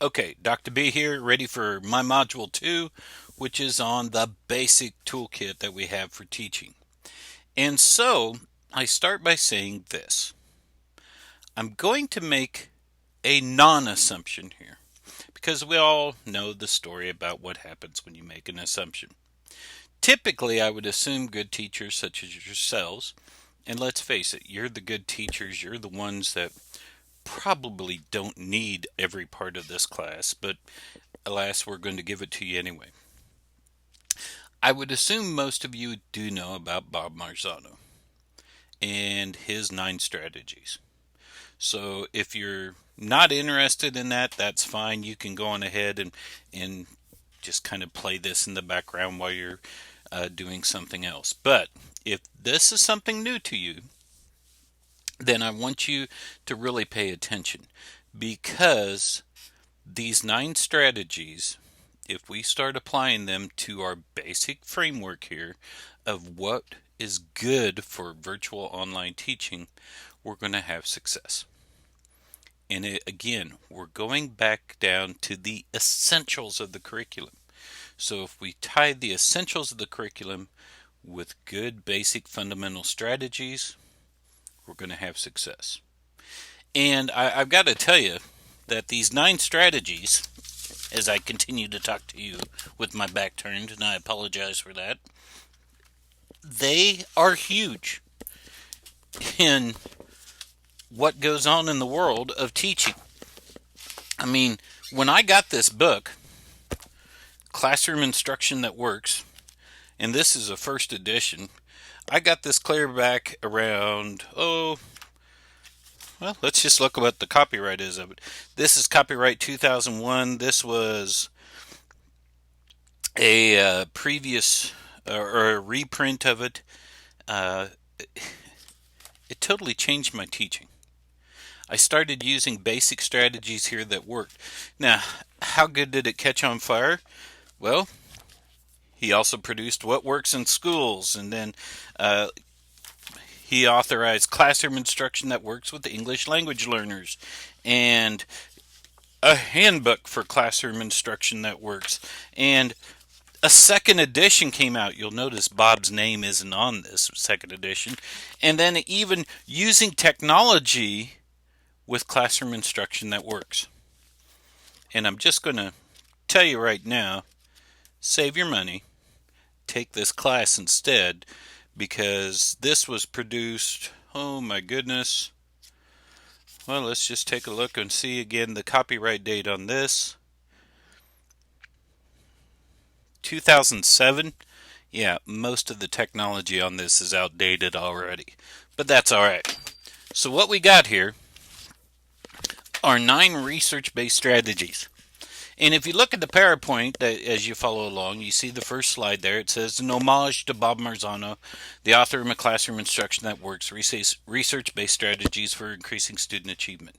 Okay, Dr. B here, ready for my module 2, which is on the basic toolkit that we have for teaching. And so, I start by saying this. I'm going to make a non-assumption here, because we all know the story about what happens when you make an assumption. Typically, I would assume good teachers such as yourselves, and let's face it, you're the good teachers, you're the ones that probably don't need every part of this class, but alas, we're going to give it to you anyway. I would assume most of you do know about Bob Marzano and his 9 strategies. So if you're not interested in that, that's fine. You can go on ahead and just kind of play this in the background while you're doing something else. But if this is something new to you, then I want you to really pay attention, because these 9 strategies, if we start applying them to our basic framework here of what is good for virtual online teaching, we're going to have success. And again, we're going back down to the essentials of the curriculum. So if we tie the essentials of the curriculum with good basic fundamental strategies, we're going to have success. And I've got to tell you that these 9 strategies, as I continue to talk to you with my back turned, and I apologize for that, they are huge in what goes on in the world of teaching. I mean, when I got this book, Classroom Instruction That Works, and this is a first edition, I got this clear back around, well, let's just look at what the copyright is of it. This is copyright 2001. This was a previous or a reprint of it. Uh, it totally changed my teaching. I started using basic strategies here that worked. Now, how good did it catch on fire? Well, he also produced What Works in Schools, and then he authorized Classroom Instruction That Works with English Language Learners, and a handbook for classroom instruction that works, and a second edition came out. You'll notice Bob's name isn't on this second edition. And then even using technology with classroom instruction that works. And I'm just going to tell you right now, save your money, take this class instead, because this was produced, oh my goodness. Well, let's just take a look and see again the copyright date on this. 2007. Yeah, most of the technology on this is outdated already, but that's all right. So what we got here are 9 research-based strategies. And if you look at the PowerPoint as you follow along, you see the first slide there. It says an homage to Bob Marzano, the author of Classroom Instruction That Works, research-based strategies for increasing student achievement.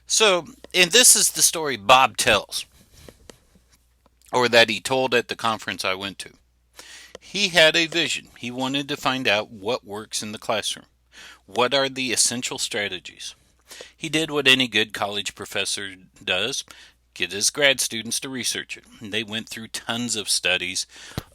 So, and this is the story Bob tells, or that he told at the conference I went to. He had a vision. He wanted to find out what works in the classroom. What are the essential strategies? He did what any good college professor does, get his grad students to research it. And they went through tons of studies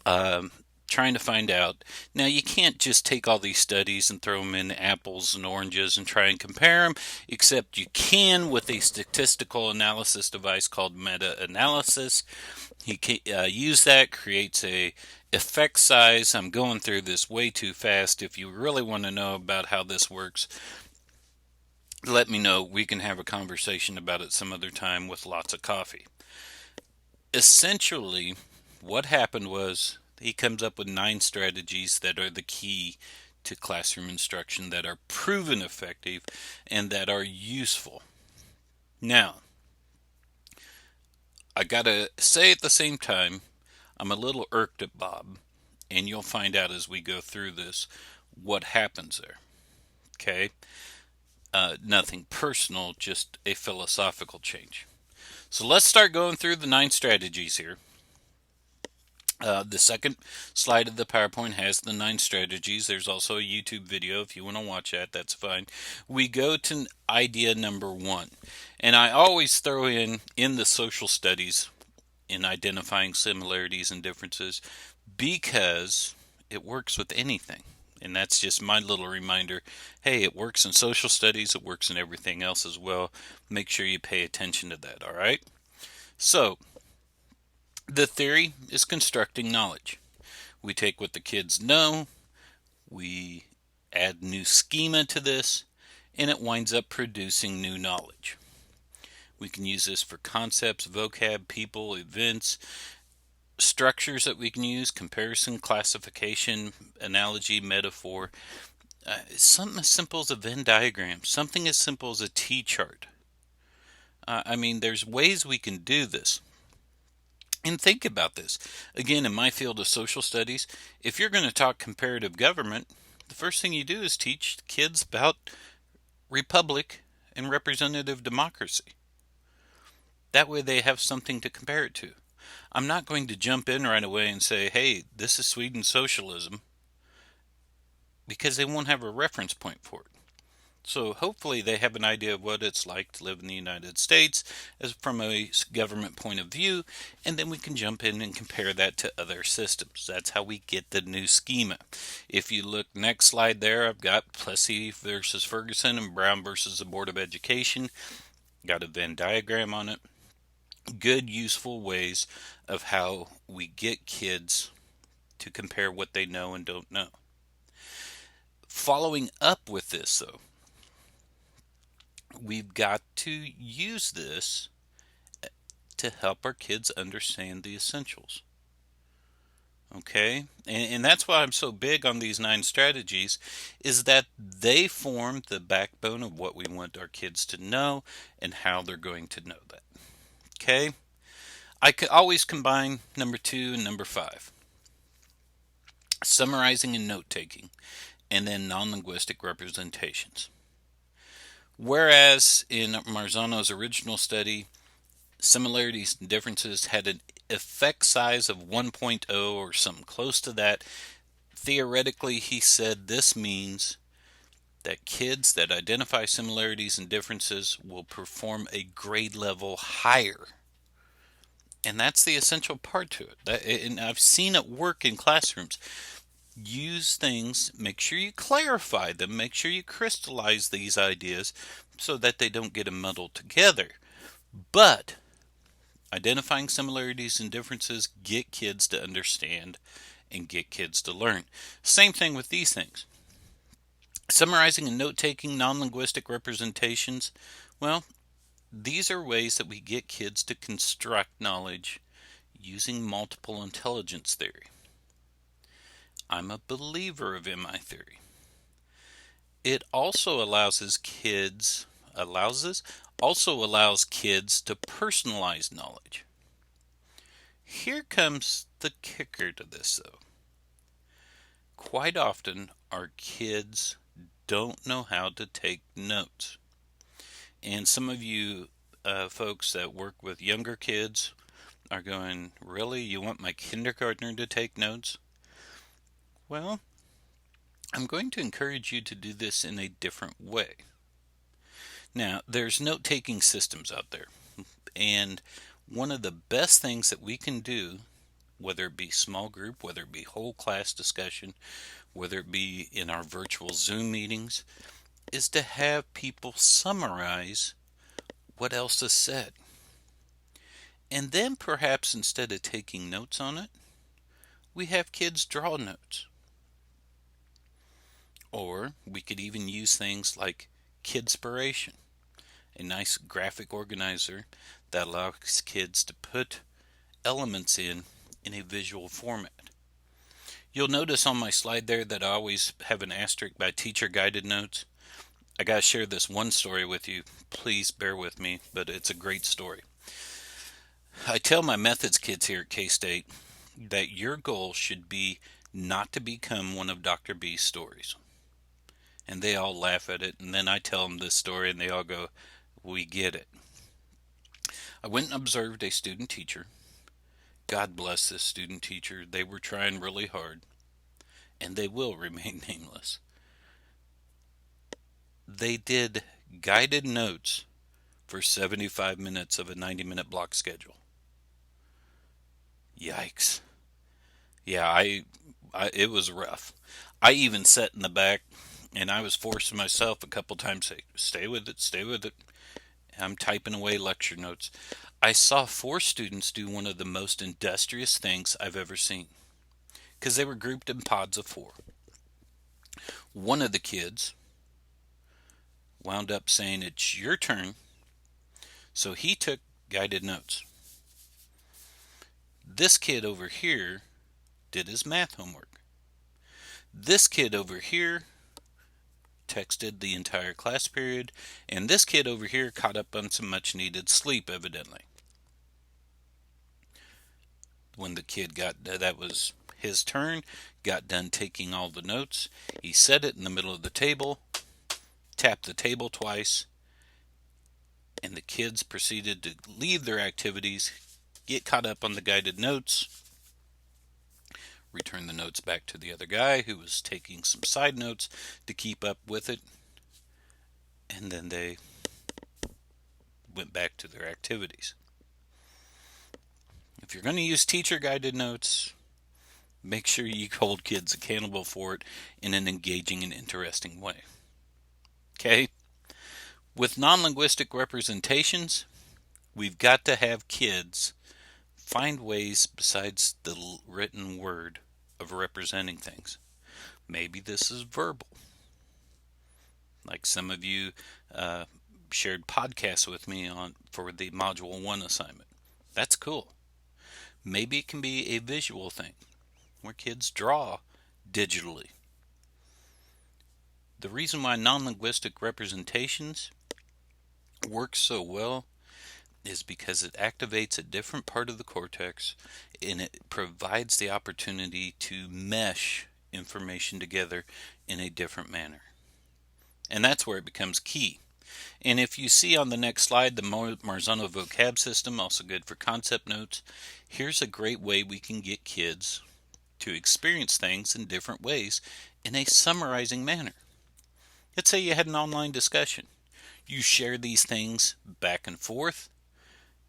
trying to find out. Now, you can't just take all these studies and throw them in apples and oranges and try and compare them, except you can with a statistical analysis device called meta-analysis. He use that, creates a effect size. I'm going through this way too fast. If you really want to know about how this works, let me know. We can have a conversation about it some other time with lots of coffee. Essentially, what happened was he comes up with 9 strategies that are the key to classroom instruction, that are proven effective and that are useful. Now, I gotta say at the same time, I'm a little irked at Bob, and you'll find out as we go through this what happens there. Okay? Nothing personal, just a philosophical change. So let's start going through the 9 strategies here. The second slide of the PowerPoint has the 9 strategies. There's also a YouTube video if you want to watch that. That's fine. We go to idea number 1. And I always throw in the social studies in identifying similarities and differences because it works with anything. And that's just my little reminder. Hey, it works in social studies. It works in everything else as well. Make sure you pay attention to that, all right? So, the theory is constructing knowledge. We take what the kids know, we add new schema to this, and it winds up producing new knowledge. We can use this for concepts, vocab, people, events, structures that we can use, comparison, classification, analogy, metaphor. Something as simple as a Venn diagram, something as simple as a T-chart. There's ways we can do this. And think about this. Again, in my field of social studies, if you're going to talk comparative government, the first thing you do is teach kids about republic and representative democracy. That way they have something to compare it to. I'm not going to jump in right away and say, hey, this is Sweden socialism, because they won't have a reference point for it. So hopefully they have an idea of what it's like to live in the United States as from a government point of view, and then we can jump in and compare that to other systems. That's how we get the new schema. If you look next slide there, I've got Plessy versus Ferguson and Brown versus the Board of Education. Got a Venn diagram on it. Good, useful ways of how we get kids to compare what they know and don't know. Following up with this, though, we've got to use this to help our kids understand the essentials. Okay? And that's why I'm so big on these 9 strategies, is that they form the backbone of what we want our kids to know and how they're going to know that. Okay? I could always combine number 2 and number 5. Summarizing and note-taking, and then non-linguistic representations. Whereas in Marzano's original study, similarities and differences had an effect size of 1.0 or something close to that, theoretically he said this means that kids that identify similarities and differences will perform a grade level higher. And that's the essential part to it. And I've seen it work in classrooms. Use things, make sure you clarify them, make sure you crystallize these ideas so that they don't get muddled together. But identifying similarities and differences get kids to understand and get kids to learn. Same thing with these things. Summarizing and note-taking, non-linguistic representations, well, these are ways that we get kids to construct knowledge using multiple intelligence theory. I'm a believer of MI theory. It also allows kids to personalize knowledge. Here comes the kicker to this, though. Quite often, our kids don't know how to take notes. And some of you folks that work with younger kids are going, really? You want my kindergartner to take notes? Well, I'm going to encourage you to do this in a different way. Now, there's note-taking systems out there. And one of the best things that we can do, whether it be small group, whether it be whole class discussion, whether it be in our virtual Zoom meetings, is to have people summarize what else is said. And then perhaps instead of taking notes on it, we have kids draw notes. Or we could even use things like Kidspiration, a nice graphic organizer that allows kids to put elements in a visual format. You'll notice on my slide there that I always have an asterisk by teacher guided notes. I got to share this one story with you. Please bear with me, but it's a great story. I tell my methods kids here at K-State that your goal should be not to become one of Dr. B's stories. And they all laugh at it, and then I tell them this story, and they all go, we get it. I went and observed a student teacher God bless this student teacher. They were trying really hard, and they will remain nameless. They did guided notes for 75 minutes of a 90-minute block schedule. Yikes. Yeah, it was rough. I even sat in the back, and I was forcing myself a couple times to say, stay with it, stay with it. I'm typing away lecture notes. I saw 4 students do one of the most industrious things I've ever seen, because they were grouped in pods of 4. One of the kids wound up saying, it's your turn, so he took guided notes. This kid over here did his math homework. This kid over here texted the entire class period, and this kid over here caught up on some much needed sleep, evidently. When the kid that was his turn, got done taking all the notes, he set it in the middle of the table, tapped the table twice, and the kids proceeded to leave their activities, get caught up on the guided notes, return the notes back to the other guy who was taking some side notes to keep up with it, and then they went back to their activities. If you're going to use teacher guided notes, make sure you hold kids accountable for it in an engaging and interesting way. Okay? With non-linguistic representations, we've got to have kids find ways besides the written word of representing things. Maybe this is verbal. Like some of you shared podcasts with me for the Module 1 assignment. That's cool. Maybe it can be a visual thing where kids draw digitally. The reason why non-linguistic representations work so well is because it activates a different part of the cortex, and it provides the opportunity to mesh information together in a different manner. And that's where it becomes key. And if you see on the next slide the Marzano vocab system, also good for concept notes, here's a great way we can get kids to experience things in different ways in a summarizing manner. Let's say you had an online discussion. You share these things back and forth.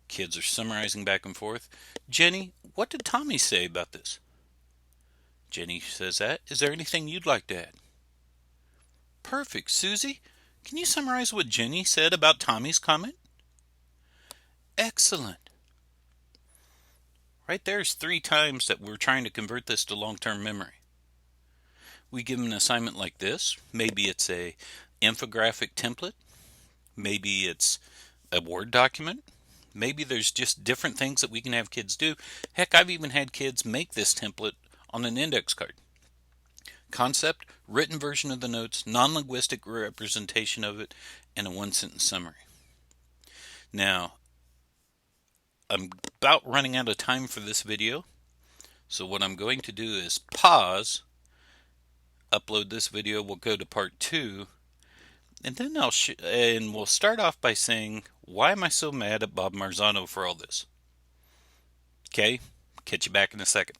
Kids are summarizing back and forth. Jenny, what did Tommy say about this? Jenny says that. Is there anything you'd like to add? Perfect. Susie, can you summarize what Jenny said about Tommy's comment? Excellent. Right there's 3 times that we're trying to convert this to long-term memory. We give them an assignment like this. Maybe it's a infographic template. Maybe it's a Word document. Maybe there's just different things that we can have kids do. Heck, I've even had kids make this template on an index card. Concept, written version of the notes, non-linguistic representation of it, and a 1-sentence summary. Now, I'm about running out of time for this video, so what I'm going to do is pause, upload this video, we'll go to part 2, and then we'll start off by saying, why am I so mad at Bob Marzano for all this? Okay, catch you back in a second.